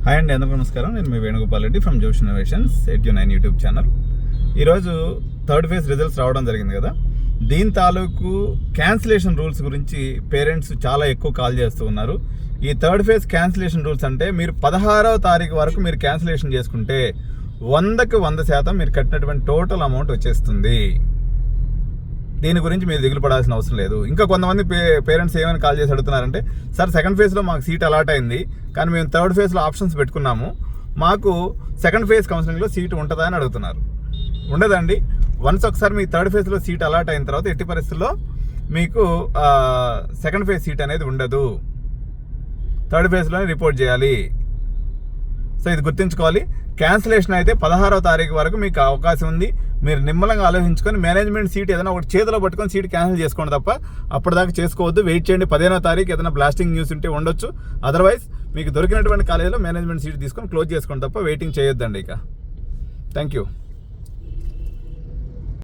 Hi అండి, అందరికీ నమస్కారం. నేను మీ వేణుగోపాల్ రెడ్డి ఫ్రమ్ జోష్ ఇన్నోవేషన్స్ 89 యూట్యూబ్ ఛానల్. ఈరోజు థర్డ్ ఫేజ్ రిజల్ట్స్ రావడం జరిగింది కదా. దీని తాలూకు క్యాన్సిలేషన్ రూల్స్ గురించి పేరెంట్స్ చాలా ఎక్కువ కాల్ చేస్తూ ఉన్నారు. ఈ థర్డ్ ఫేజ్ క్యాన్సిలేషన్ రూల్స్ అంటే మీరు 16వ తారీఖు వరకు మీరు క్యాన్సిలేషన్ చేసుకుంటే 100కి 100% మీరు కట్టినటువంటి టోటల్ అమౌంట్ వచ్చేస్తుంది. దీని గురించి మీరు దిగులు పడాల్సిన అవసరం లేదు. ఇంకా కొంతమంది పేరెంట్స్ ఏమైనా కాల్ చేసి అడుగుతున్నారంటే, సార్ సెకండ్ ఫేజ్లో మాకు సీట్ అలాట్ అయింది, కానీ మేము థర్డ్ ఫేజ్లో ఆప్షన్స్ పెట్టుకున్నాము, మాకు సెకండ్ ఫేజ్ కౌన్సిలింగ్లో సీటు ఉంటుందా అని అడుగుతున్నారు. ఉండదండి. వన్స్ ఒకసారి మీ థర్డ్ ఫేజ్లో సీట్ అలాట్ అయిన తర్వాత ఎట్టి పరిస్థితుల్లో మీకు సెకండ్ ఫేజ్ సీట్ అనేది ఉండదు. థర్డ్ ఫేజ్లోనే రిపోర్ట్ చేయాలి. సో ఇది గుర్తుంచుకోవాలి. క్యాన్సిలేషన్ అయితే 16వ తారీఖు వరకు మీకు అవకాశం ఉంది. మీరు నిమ్మలంగా ఆలోచించుకొని మేనేజ్మెంట్ సీట్ ఏదైనా ఒకటి చేతిలో పట్టుకొని సీట్ క్యాన్సిల్ చేసుకోండి తప్ప అప్పటిదాకా చేసుకోవద్దు. వెయిట్ చేయండి. 15వ తారీఖు ఏదైనా బ్లాస్టింగ్ న్యూస్ ఉంటే ఉండొచ్చు. అదర్వైజ్ మీకు దొరికినటువంటి కాలేజీలో మేనేజ్మెంట్ సీట్ తీసుకొని క్లోజ్ చేసుకోండి తప్ప వెయిటింగ్ చేయొద్దండి. ఇక థ్యాంక్ యూ.